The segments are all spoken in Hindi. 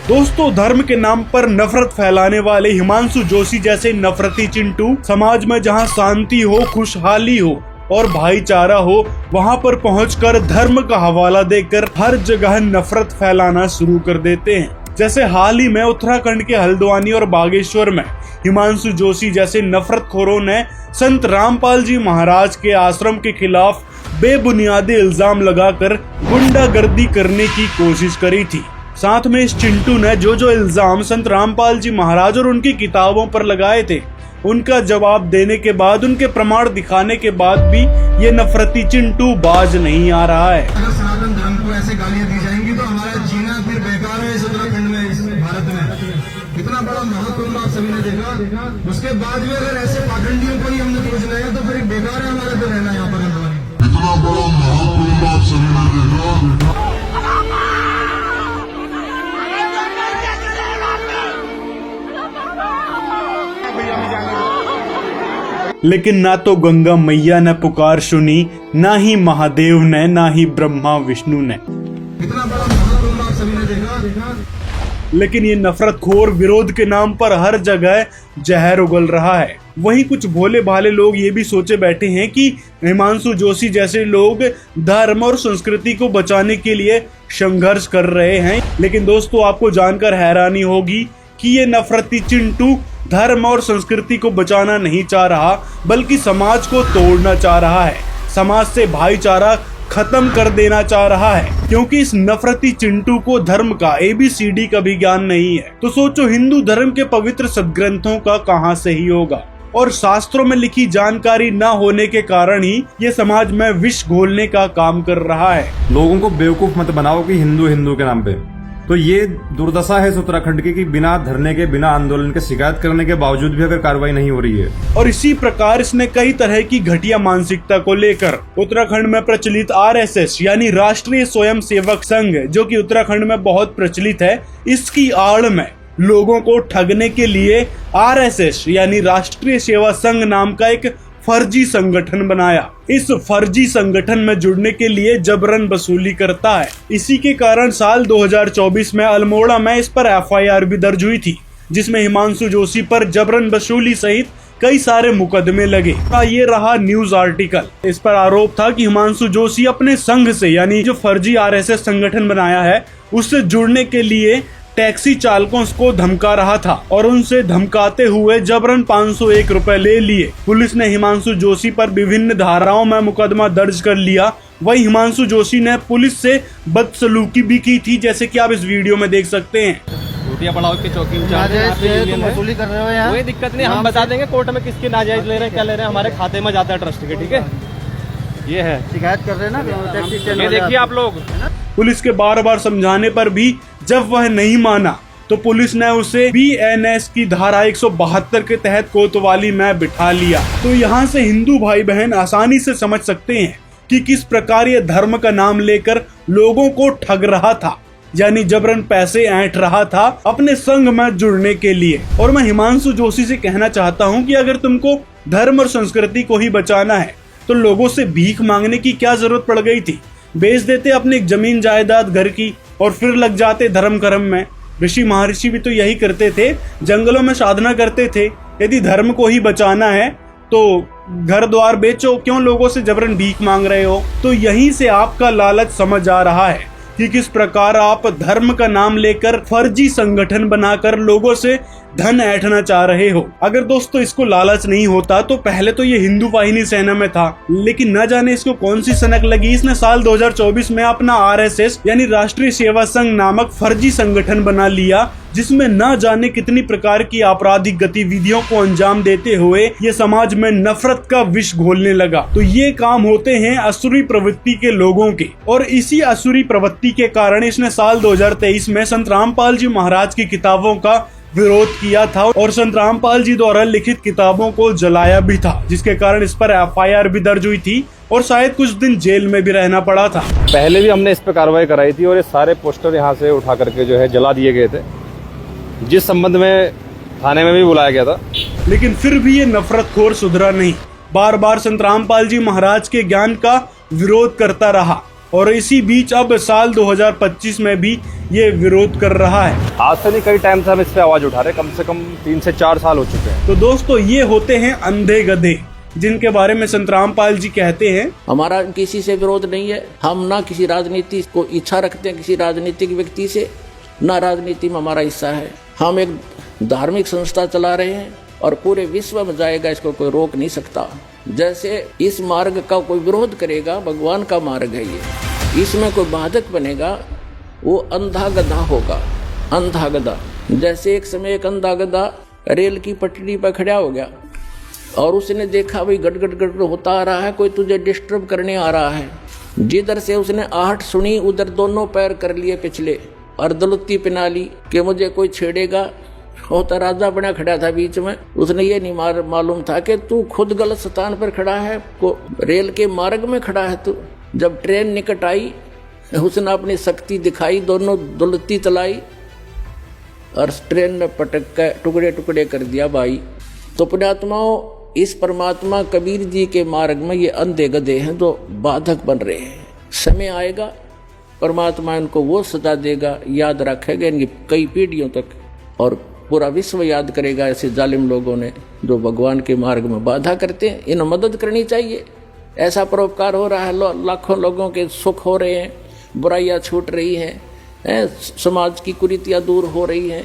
दोस्तों, धर्म के नाम पर नफरत फैलाने वाले हिमांशु जोशी जैसे नफरती चिंटू समाज में जहां शांति हो, खुशहाली हो और भाईचारा हो, वहां पर पहुंचकर धर्म का हवाला देकर हर जगह नफरत फैलाना शुरू कर देते हैं। जैसे हाल ही में उत्तराखंड के हल्द्वानी और बागेश्वर में हिमांशु जोशी जैसे नफरतखोरों ने संत रामपाल जी महाराज के आश्रम के खिलाफ बेबुनियादी इल्जाम लगाकर गुंडागर्दी करने की कोशिश करी थी। साथ में इस चिंटू ने जो इल्जाम संत रामपाल जी महाराज और उनकी किताबों पर लगाए थे, उनका जवाब देने के बाद, उनके प्रमाण दिखाने के बाद भी ये नफरती चिंटू बाज नहीं आ रहा है। अगर सनातन धर्म को ऐसे गालियां दी जाएंगी तो हमारा जीना फिर बेकार है इस उत्तराखंड में, इस भारत में। इतना बड़ा महाकुंभ आप सभी ने देखा, उसके बाद भी अगर ऐसे पाखंडियों को ही हमने खोजना है तो फिर बेकार है हमारा तो रहना यहाँ पर। इतना बड़ा महाकुंभ आप सभी ने देखा। लेकिन ना तो गंगा मैया ने पुकार सुनी, ना ही महादेव ने, ना ही ब्रह्मा विष्णु ने। इतना बड़ा महाकुंभ आप सभी ने देखा। लेकिन ये नफरतखोर विरोध के नाम पर हर जगह जहर उगल रहा है। वहीं कुछ भोले भाले लोग ये भी सोचे बैठे हैं कि हिमांशु जोशी जैसे लोग धर्म और संस्कृति को बचाने के लिए संघर्ष कर रहे हैं। लेकिन दोस्तों, आपको जानकर हैरानी होगी कि ये नफरती चिंटू धर्म और संस्कृति को बचाना नहीं चाह रहा, बल्कि समाज को तोड़ना चाह रहा है, समाज से भाईचारा खत्म कर देना चाह रहा है। क्योंकि इस नफरती चिंटू को धर्म का ABCD का भी ज्ञान नहीं है। तो सोचो, हिंदू धर्म के पवित्र सदग्रंथों का कहां से ही होगा, और शास्त्रों में लिखी जानकारी न होने के कारण ही ये समाज में विष घोलने का काम कर रहा है। लोगों को बेवकूफ मत बनाओ कि हिंदू हिंदू के नाम पे। तो ये दुर्दशा है उत्तराखंड की कि बिना धरने के, बिना आंदोलन के, शिकायत करने के बावजूद भी अगर कार्रवाई नहीं हो रही है। और इसी प्रकार इसने कई तरह की घटिया मानसिकता को लेकर उत्तराखंड में प्रचलित RSS यानी राष्ट्रीय स्वयं सेवक संघ, जो कि उत्तराखंड में बहुत प्रचलित है, इसकी आड़ में लोगों को ठगने के लिए RSS यानी राष्ट्रीय सेवा संघ नाम का एक फर्जी संगठन बनाया। इस फर्जी संगठन में जुड़ने के लिए जबरन वसूली करता है। इसी के कारण साल 2024 में अल्मोड़ा में इस पर FIR भी दर्ज हुई थी, जिसमें हिमांशु जोशी पर जबरन वसूली सहित कई सारे मुकदमे लगे। ये रहा न्यूज आर्टिकल। इस पर आरोप था कि हिमांशु जोशी अपने संघ से, यानी जो फर्जी RSS संगठन बनाया है, उससे जुड़ने के लिए टैक्सी चालकों को धमका रहा था और उनसे धमकाते हुए जबरन 501 रुपए ले लिए। पुलिस ने हिमांशु जोशी पर विभिन्न धाराओं में मुकदमा दर्ज कर लिया। वही हिमांशु जोशी ने पुलिस से बदसलूकी भी की थी, जैसे कि आप इस वीडियो में देख सकते हैं। रोटियां पड़ाव के चौकी वसूली कर रहे हो यार, कोई दिक्कत नहीं, हम बता देंगे कोर्ट में किसकी नाजायज ले रहे हैं, क्या ले रहे हैं, हमारे खाते में जाता है ट्रस्ट के। ठीक है, ये है, शिकायत कर रहे हैं ना, ये देखिए आप लोग। पुलिस के बार बार समझाने पर भी जब वह नहीं माना, तो पुलिस ने उसे BNS की धारा 172 के तहत कोतवाली में बिठा लिया। तो यहाँ से हिंदू भाई बहन आसानी से समझ सकते हैं कि किस प्रकार ये धर्म का नाम लेकर लोगों को ठग रहा था, यानी जबरन पैसे ऐंठ रहा था अपने संघ में जुड़ने के लिए। और मैं हिमांशु जोशी से कहना चाहता हूँ कि अगर तुमको धर्म और संस्कृति को ही बचाना है तो लोगों से भीख मांगने की क्या जरूरत पड़ गई थी। बेच देते अपनी जमीन जायदाद घर की और फिर लग जाते धर्म कर्म में। ऋषि महर्षि भी तो यही करते थे, जंगलों में साधना करते थे। यदि धर्म को ही बचाना है तो घर द्वार बेचो, क्यों लोगों से जबरन भीख मांग रहे हो। तो यहीं से आपका लालच समझ आ रहा है कि किस प्रकार आप धर्म का नाम लेकर फर्जी संगठन बनाकर लोगों से धन ऐंठना चाह रहे हो। अगर दोस्तों इसको लालच नहीं होता तो पहले तो ये हिंदू वाहिनी सेना में था, लेकिन न जाने इसको कौन सी सनक लगी, इसने साल 2024 में अपना RSS यानी राष्ट्रीय सेवा संघ नामक फर्जी संगठन बना लिया, जिसमें न जाने कितनी प्रकार की आपराधिक गतिविधियों को अंजाम देते हुए ये समाज में नफरत का विष घोलने लगा। तो ये काम होते हैं असुरी प्रवृत्ति के लोगों के, और इसी असुरी प्रवृत्ति के कारण इसने साल 2023 में संत रामपाल जी महाराज की किताबों का विरोध किया था और संत रामपाल जी द्वारा लिखित किताबों को जलाया भी था, जिसके कारण इस पर FIR भी दर्ज हुई थी और शायद कुछ दिन जेल में भी रहना पड़ा था। पहले भी हमने इस पर कार्रवाई कराई थी और ये सारे पोस्टर यहाँ से उठा करके जो है जला दिए गए थे, जिस संबंध में थाने में भी बुलाया गया था। लेकिन फिर भी ये नफरतखोर सुधरा नहीं, बार बार संत रामपाल जी महाराज के ज्ञान का विरोध करता रहा। और इसी बीच अब साल 2025 में भी ये विरोध कर रहा है। आज से नहीं, कई टाइम से हम इस पे आवाज उठा रहे हैं, कम से कम 3 से 4 साल हो चुके हैं। तो दोस्तों ये होते हैं अंधे गधे, जिनके बारे में संत रामपाल जी कहते हैं, हमारा किसी से विरोध नहीं है, हम ना किसी राजनीति को इच्छा रखते हैं किसी राजनीतिक व्यक्ति से, ना राजनीति में हमारा हिस्सा है। हम एक धार्मिक संस्था चला रहे हैं और पूरे विश्व में जाएगा, इसको कोई रोक नहीं सकता। जैसे इस मार्ग का कोई विरोध करेगा, भगवान का मार्ग है ये, इसमें कोई बाधक बनेगा वो अंधा गधा होगा, अंधा गधा। जैसे एक समय एक अंधा गधा रेल की पटरी पर खड़ा हो गया और उसने देखा भाई गड़गड़ गड़गड़ होता आ रहा है, कोई तुझे डिस्टर्ब करने आ रहा है। जिधर से उसने आहट सुनी उधर दोनों पैर कर लिए पिछले और दलुत्ती पिना ली कि मुझे कोई छेड़ेगा। होता राजा बना खड़ा था बीच में, उसने ये नहीं मालूम था कि तू खुद गलत स्थान पर खड़ा है, को रेल के मार्ग में खड़ा है तू। जब ट्रेन निकट आई उसने अपनी शक्ति दिखाई, दोनों दलुत्ती चलाई और ट्रेन ने पटक कर टुकड़े टुकड़े कर दिया भाई। तो पुण्यात्माओं, इस परमात्मा कबीर जी के मार्ग में ये अंधे गधे हैं जो बाधक बन रहे हैं। समय आएगा परमात्मा इनको वो सजा देगा, याद रखेगा इनकी कई पीढ़ियों तक, और पूरा विश्व याद करेगा ऐसे जालिम लोगों ने जो भगवान के मार्ग में बाधा करते हैं। इन्हें मदद करनी चाहिए। ऐसा परोपकार हो रहा है, लाखों लोगों के सुख हो रहे हैं, बुराइयां छूट रही हैं, समाज की कुरीतियां दूर हो रही हैं,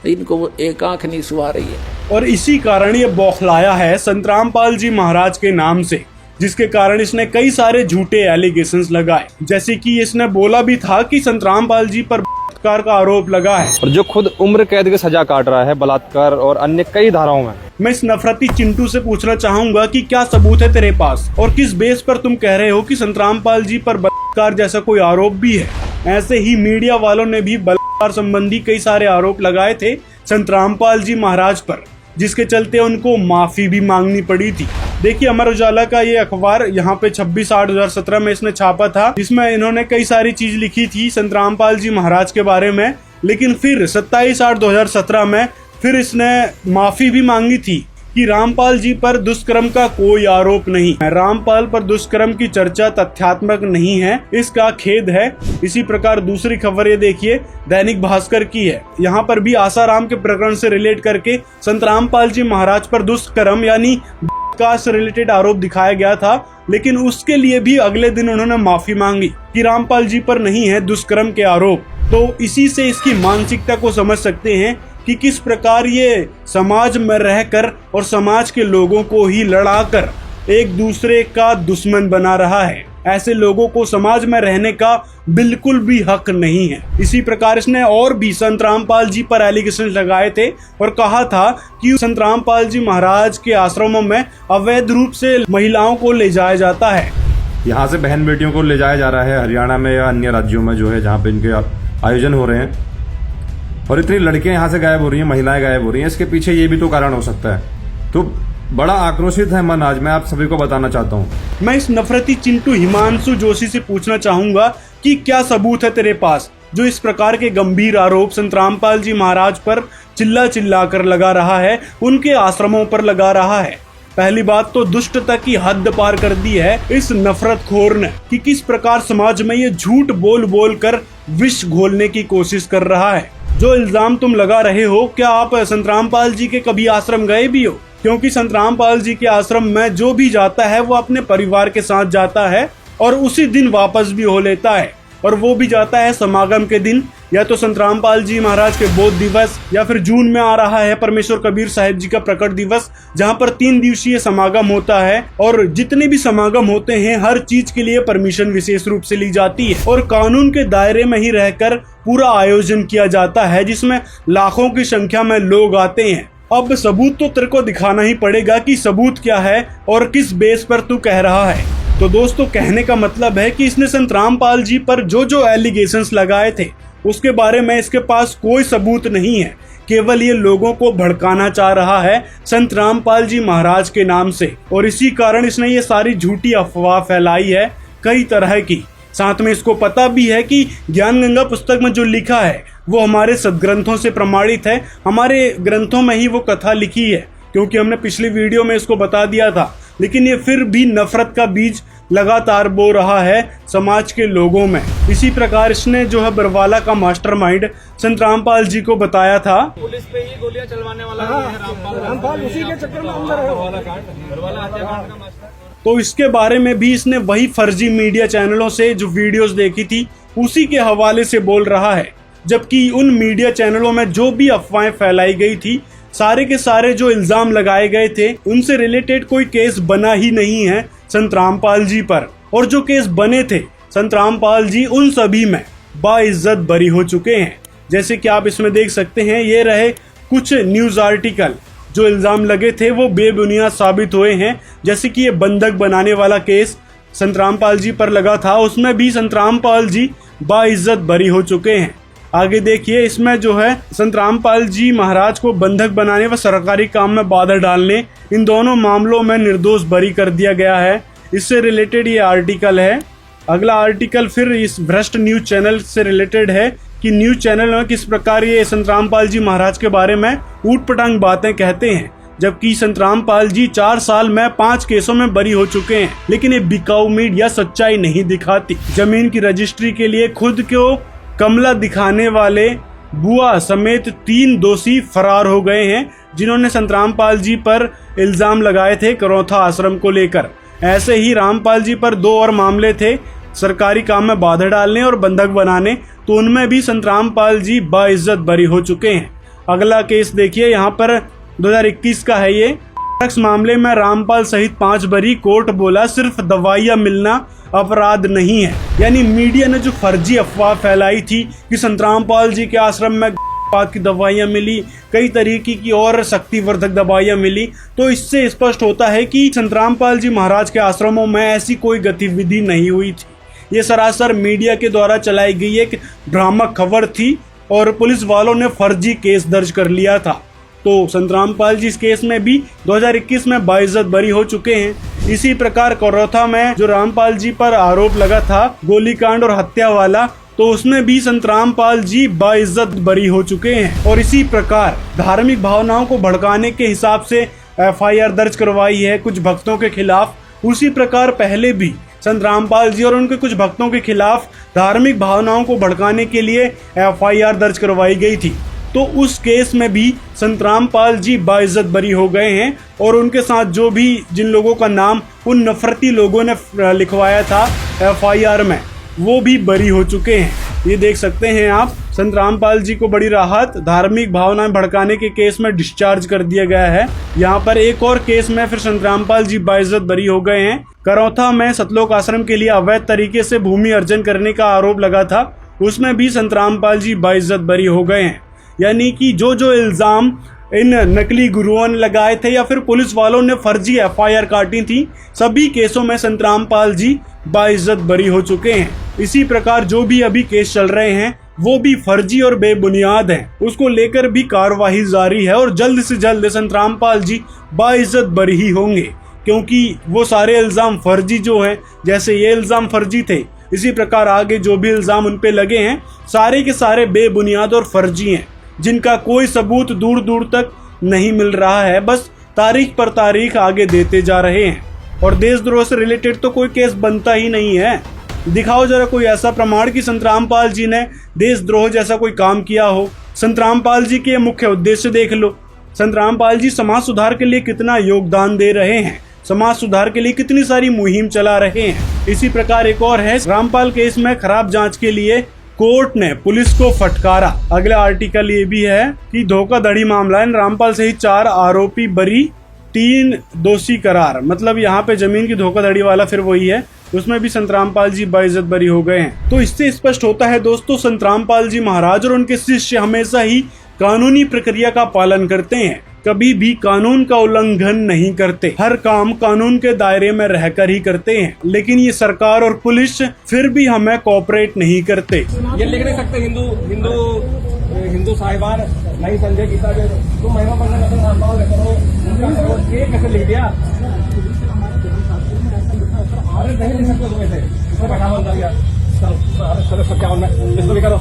इनको वो एक आंख नहीं सुहा रही है। और इसी कारण ये बौखलाया है संत रामपाल जी महाराज के नाम से, जिसके कारण इसने कई सारे झूठे एलिगेशंस लगाए। जैसे कि इसने बोला भी था कि संत रामपाल जी पर बलात्कार का आरोप लगा है, और जो खुद उम्र कैद की सजा काट रहा है बलात्कार और अन्य कई धाराओं में। मैं इस नफरती चिंटू से पूछना चाहूंगा कि क्या सबूत है तेरे पास, और किस बेस पर तुम कह रहे हो कि संत रामपाल जी पर बलात्कार जैसा कोई आरोप भी है। ऐसे ही मीडिया वालों ने भी बलात्कार संबंधी कई सारे आरोप लगाए थे संत रामपाल जी महाराज पर, जिसके चलते उनको माफी भी मांगनी पड़ी थी। देखिए, अमर उजाला का ये अखबार यहाँ पे 26/8/2017 में इसने छापा था, जिसमें इन्होंने कई सारी चीज लिखी थी संत रामपाल जी महाराज के बारे में। लेकिन फिर 27/8/2017 में फिर इसने माफी भी मांगी थी कि रामपाल जी पर दुष्कर्म का कोई आरोप नहीं है, रामपाल पर दुष्कर्म की चर्चा तथ्यात्मक नहीं है, इसका खेद है। इसी प्रकार दूसरी खबर ये देखिए, दैनिक भास्कर की है। यहाँ पर भी आसाराम के प्रकरण से रिलेट करके संत रामपाल जी महाराज पर दुष्कर्म यानी बलात्कार से रिलेटेड आरोप दिखाया गया था, लेकिन उसके लिए भी अगले दिन उन्होंने माफी मांगी कि रामपाल जी पर नहीं है दुष्कर्म के आरोप। तो इसी से इसकी मानसिकता को समझ सकते हैं कि किस प्रकार ये समाज में रहकर और समाज के लोगों को ही लड़ाकर एक दूसरे का दुश्मन बना रहा है। ऐसे लोगों को समाज में रहने का बिल्कुल भी हक नहीं है। इसी प्रकार इसने और भी संत रामपाल जी पर एलिगेशन लगाए थे और कहा था कि संत रामपाल जी महाराज के आश्रमों में अवैध रूप से महिलाओं को ले जाया जाता है। यहाँ से बहन बेटियों को ले जाया जा रहा है हरियाणा में या अन्य राज्यों में जो है जहाँ पे इनके आयोजन हो रहे हैं, और इतनी लड़कियां यहाँ से गायब हो रही हैं, महिलाएं गायब हो रही हैं। इसके पीछे ये भी तो कारण हो सकता है। तो बड़ा आक्रोशित है मन आज, मैं आप सभी को बताना चाहता हूँ। मैं इस नफरती चिंटू हिमांशु जोशी से पूछना चाहूंगा कि क्या सबूत है तेरे पास जो इस प्रकार के गंभीर आरोप संत रामपाल जी महाराज पर चिल्ला चिल्ला कर लगा रहा है, उनके आश्रमों पर लगा रहा है। पहली बात तो दुष्टता की हद पार कर दी है इस नफरतखोर ने कि किस प्रकार समाज में ये झूठ बोल बोल कर विष घोलने की कोशिश कर रहा है। जो इल्जाम तुम लगा रहे हो, क्या आप संत रामपाल जी के कभी आश्रम गए भी हो? क्योंकि संत रामपाल जी के आश्रम में जो भी जाता है वो अपने परिवार के साथ जाता है और उसी दिन वापस भी हो लेता है, और वो भी जाता है समागम के दिन, या तो संत रामपाल जी महाराज के बोध दिवस, या फिर जून में आ रहा है परमेश्वर कबीर साहिब जी का प्रकट दिवस, जहाँ पर 3 दिवसीय समागम होता है। और जितने भी समागम होते हैं हर चीज के लिए परमिशन विशेष रूप से ली जाती है और कानून के दायरे में ही रहकर पूरा आयोजन किया जाता है, जिसमें लाखों की संख्या में लोग आते हैं। अब सबूत तो तेरे को दिखाना ही पड़ेगा कि सबूत क्या है और किस बेस पर तू कह रहा है। तो दोस्तों, कहने का मतलब है कि इसने संत रामपाल जी पर जो एलिगेशंस लगाए थे उसके बारे में इसके पास कोई सबूत नहीं है, केवल ये लोगों को भड़काना चाह रहा है संत रामपाल जी महाराज के नाम से, और इसी कारण इसने ये सारी झूठी अफवाह फैलाई है कई तरह की। साथ में इसको पता भी है कि ज्ञान गंगा पुस्तक में जो लिखा है वो हमारे सदग्रंथों से प्रमाणित है, हमारे ग्रंथों में ही वो कथा लिखी है, क्योंकि हमने पिछली वीडियो में इसको बता दिया था लेकिन ये फिर भी नफरत का बीज लगातार बो रहा है समाज के लोगों में। इसी प्रकार इसने जो है बरवाला का मास्टरमाइंड संत रामपाल जी को बताया था। पुलिस पे ही गोलियां चलवाने वाला है रामपाल, उसी के चक्कर में अंदर है बरवाला हत्याकांड का मास्टर। तो इसके बारे में भी इसने वही फर्जी मीडिया चैनलों से जो वीडियोस देखी थी उसी के हवाले से बोल रहा है, जबकि उन मीडिया चैनलों में जो भी अफवाहें फैलाई गई थी, सारे के सारे जो इल्जाम लगाए गए थे, उनसे रिलेटेड कोई केस बना ही नहीं है संत रामपाल जी पर। और जो केस बने थे, संत रामपाल जी उन सभी में बाइज्जत बरी हो चुके हैं। जैसे कि आप इसमें देख सकते हैं, ये रहे कुछ न्यूज आर्टिकल। जो इल्जाम लगे थे वो बेबुनियाद साबित हुए हैं। जैसे कि ये बंधक बनाने वाला केस संत रामपाल जी पर लगा था, उसमें भी संत रामपाल जी बाइज्जत बरी हो चुके हैं। आगे देखिए, इसमें जो है संत रामपाल जी महाराज को बंधक बनाने व सरकारी काम में बाधा डालने, इन दोनों मामलों में निर्दोष बरी कर दिया गया है। इससे रिलेटेड ये आर्टिकल है। अगला आर्टिकल फिर इस भ्रष्ट न्यूज चैनल से रिलेटेड है कि न्यूज चैनल में किस प्रकार ये संत रामपाल जी महाराज के बारे में ऊटपटांग बातें कहते हैं, जबकि संत रामपाल जी 4 साल में 5 केसों में बरी हो चुके हैं। लेकिन ये बिकाऊ मीडिया सच्चाई नहीं दिखाती। जमीन की रजिस्ट्री के लिए खुद को कमला दिखाने वाले बुआ समेत 3 दोषी फरार हो गए हैं, जिन्होंने संत रामपाल जी पर इल्जाम लगाए थे करौथा आश्रम को लेकर। ऐसे ही रामपाल जी पर 2 और मामले थे, सरकारी काम में बाधा डालने और बंधक बनाने, तो उनमें भी संत रामपाल जी बाइज्जत बरी हो चुके हैं। अगला केस देखिए, यहाँ पर 2021 का है ये। ड्रग्स मामले में रामपाल सहित 5 बरी। कोर्ट बोला सिर्फ दवाइयां मिलना अपराध नहीं है। यानी मीडिया ने जो फर्जी अफवाह फैलाई थी कि संत रामपाल जी के आश्रम में की दवाइयां मिली, कई तरीके की और शक्तिवर्धक दवाइयां मिली, तो इससे स्पष्ट होता है कि संत रामपाल जी महाराज के आश्रमों में ऐसी कोई गतिविधि नहीं हुई थी। ये सरासर मीडिया के द्वारा चलाई गई एक भ्रामक खबर थी और पुलिस वालों ने फर्जी केस दर्ज कर लिया था। तो संत रामपाल जी इस केस में भी 2021 में बाइज्जत बरी हो चुके हैं। इसी प्रकार करौथा में जो रामपाल जी पर आरोप लगा था गोलीकांड और हत्या वाला, तो उसमें भी संत रामपाल जी बाइज्जत बरी हो चुके हैं। और इसी प्रकार धार्मिक भावनाओं को भड़काने के हिसाब से FIR दर्ज करवाई है कुछ भक्तों के खिलाफ। उसी प्रकार पहले भी संत रामपाल जी और उनके कुछ भक्तों के खिलाफ धार्मिक भावनाओं को भड़काने के लिए FIR दर्ज करवाई गई थी। तो उस केस में भी संत रामपाल जी बाइज्जत बरी हो गए हैं और उनके साथ जो भी जिन लोगों का नाम उन नफरती लोगों ने लिखवाया था FIR में, वो भी बरी हो चुके हैं। ये देख सकते हैं आप, संत रामपाल जी को बड़ी राहत, धार्मिक भावनाएं भड़काने के केस में डिस्चार्ज कर दिया गया है। यहाँ पर एक और केस में फिर संत रामपाल जी बाइज्जत बरी हो गए हैं। करौथा में सतलोक आश्रम के लिए अवैध तरीके से भूमि अर्जन करने का आरोप लगा था, उसमें भी संत रामपाल जी बाइज्जत बरी हो गए हैं। यानी कि जो जो इल्जाम इन नकली गुरुओं ने लगाए थे या फिर पुलिस वालों ने फर्जी FIR काटी थी, सभी केसों में संत रामपाल जी बाइज्जत बरी हो चुके हैं। इसी प्रकार जो भी अभी केस चल रहे हैं वो भी फर्जी और बेबुनियाद हैं, उसको लेकर भी कार्यवाही जारी है और जल्द से जल्द संत रामपाल जी बाइज्जत बरी ही होंगे, क्योंकि वो सारे इल्जाम फर्जी जो हैं, जैसे ये इल्जाम फर्जी थे, इसी प्रकार आगे जो भी इल्जाम उन पे लगे हैं सारे के सारे बेबुनियाद और फर्जी हैं, जिनका कोई सबूत दूर दूर तक नहीं मिल रहा है। बस तारीख पर तारीख आगे देते जा रहे हैं और देशद्रोह से रिलेटेड तो कोई केस बनता ही नहीं है। दिखाओ जरा कोई ऐसा प्रमाण कि संत रामपाल जी ने देशद्रोह जैसा कोई काम किया हो। संत रामपाल जी के मुख्य उद्देश्य देख लो। संत रामपाल जी समाज सुधार के लिए कितना योगदान दे रहे हैं, समाज सुधार के लिए कितनी सारी मुहिम चला रहे हैं। इसी प्रकार एक और है, रामपाल केस में खराब जांच के लिए कोर्ट ने पुलिस को फटकारा। अगला आर्टिकल ये भी है कि धोखाधड़ी मामला है, रामपाल सहित 4 आरोपी बरी, 3 दोषी करार। मतलब यहाँ पे जमीन की धोखाधड़ी वाला फिर वही है, उसमें भी संत रामपाल जी बाइज्जत बरी हो गए हैं। तो इससे स्पष्ट होता है दोस्तों, संत रामपाल जी महाराज और उनके शिष्य हमेशा ही कानूनी प्रक्रिया का पालन करते हैं, कभी भी कानून का उल्लंघन नहीं करते, हर काम कानून के दायरे में रहकर ही करते हैं। लेकिन ये सरकार और पुलिस फिर भी हमें कोऑपरेट नहीं करते। ये लिख नहीं सकते हिंदू साहिबान नहीं संजय गीता जो तुम महिमा पढ़ने कैसे लिख दिया? अरे नहीं लिख सकते तुम ऐसे, इसमें बैठा बंद दिया। चलो क्या इसको भी करो।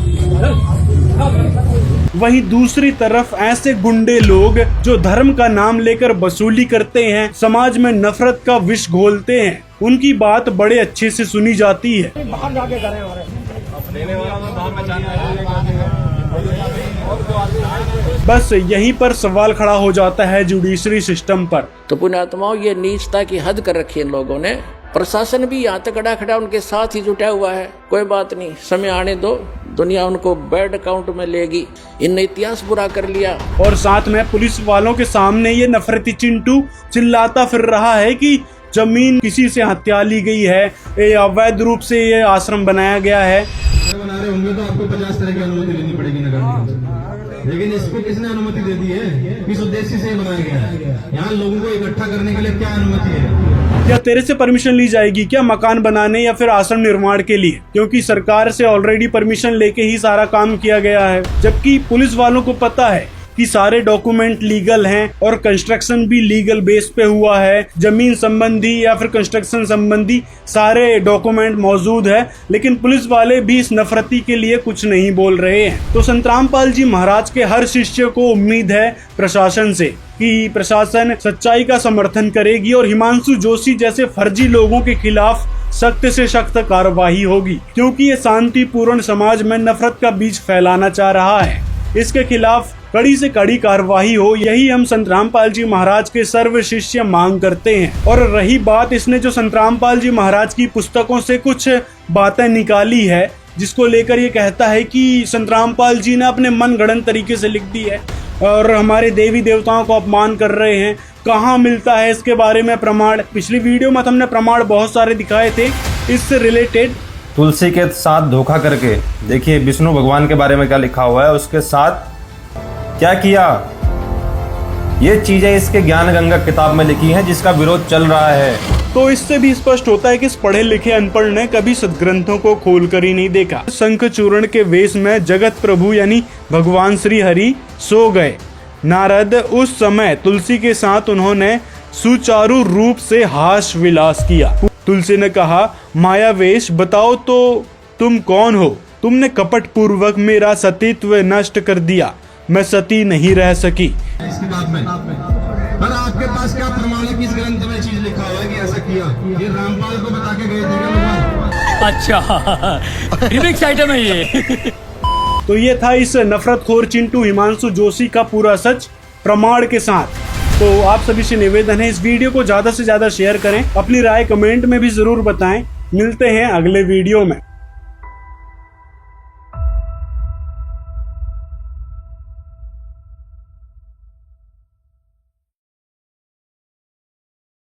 वहीं दूसरी तरफ ऐसे गुंडे लोग जो धर्म का नाम लेकर वसूली करते हैं, समाज में नफरत का विष घोलते हैं, उनकी बात बड़े अच्छे से सुनी जाती है। बस यहीं पर सवाल खड़ा हो जाता है जुडिशरी सिस्टम पर। तो पुण्यात्माओं, ये नीचता की हद कर रखी है इन लोगों ने। प्रशासन भी यहाँ तक खड़ा उनके साथ ही जुटा हुआ है। कोई बात नहीं, समय आने दो, दुनिया उनको बैड अकाउंट में लेगी। इनने इतिहास बुरा कर लिया। और साथ में पुलिस वालों के सामने ये नफरती चिंटू चिल्लाता फिर रहा है कि जमीन किसी से हत्या ली गई है, अवैध रूप से ये आश्रम बनाया गया है। बना रहे होंगे तो आपको 50 तरह की अनुमति लेनी पड़ेगी नगर निगम से, लेकिन इसको किसने अनुमति दे दी है? किस उद्देश्य से बनाया गया है? यहाँ लोगों को इकट्ठा करने के लिए क्या अनुमति है? क्या तेरे से परमिशन ली जाएगी क्या मकान बनाने या फिर आश्रम निर्माण के लिए? क्योंकि सरकार से ऑलरेडी परमिशन लेके ही सारा काम किया गया है, जबकि पुलिस वालों को पता है कि सारे डॉक्यूमेंट लीगल हैं और कंस्ट्रक्शन भी लीगल बेस पे हुआ है। जमीन संबंधी या फिर कंस्ट्रक्शन संबंधी सारे डॉक्यूमेंट मौजूद है, लेकिन पुलिस वाले भी इस नफरती के लिए कुछ नहीं बोल रहे हैं। तो संतरामपाल जी महाराज के हर शिष्य को उम्मीद है प्रशासन से कि प्रशासन सच्चाई का समर्थन करेगी और हिमांशु जोशी जैसे फर्जी लोगों के खिलाफ सख्त से सख्त कार्रवाई होगी, क्योंकि ये शांतिपूर्ण समाज में नफरत का बीज फैलाना चाह रहा है। इसके खिलाफ कड़ी से कड़ी कार्रवाई हो, यही हम संतरामपाल जी महाराज के सर्व शिष्य मांग करते हैं। और रही बात, इसने जो संतरामपाल जी महाराज की पुस्तकों से कुछ बातें निकाली है, जिसको लेकर ये कहता है कि संतरामपाल जी ने अपने मन गढ़ंत तरीके से लिख दी है और हमारे देवी देवताओं को अपमान कर रहे हैं। कहाँ मिलता है इसके बारे में प्रमाण? पिछली वीडियो में हमने प्रमाण बहुत सारे दिखाए थे इससे रिलेटेड। तुलसी के साथ धोखा करके देखिए विष्णु भगवान के बारे में क्या लिखा हुआ है, उसके साथ क्या किया। ये चीजें इसके ज्ञान गंगा किताब में लिखी हैं, जिसका विरोध चल रहा है। तो इससे भी स्पष्ट होता है कि इस पढ़े लिखे अनपढ़ ने कभी सदग्रंथों को खोल कर ही नहीं देखा। शंख चूर्ण के वेश में जगत प्रभु यानी भगवान श्री हरि सो गए। नारद उस समय तुलसी के साथ उन्होंने सुचारू रूप से हास विलास किया। तुलसी ने कहा, मायावेश बताओ तो तुम कौन हो? तुमने कपट पूर्वक मेरा सतीत्व नष्ट कर दिया, मैं सती नहीं रह सकी। इस किताब में पर आपके पास क्या प्रमाण है? किस ग्रंथ में चीज लिखा हुआ है कि ऐसा किया? ये रामपाल को बता के गए थे क्या भगवान? अच्छा, रिमिक्स आइटम है ये। तो ये था इस नफरतखोर चिंटू हिमांशु जोशी का पूरा सच प्रमाण के साथ। तो आप सभी से निवेदन है, इस वीडियो को ज्यादा से ज्यादा शेयर करें, अपनी राय कमेंट में भी जरूर बताएं। मिलते हैं अगले वीडियो में।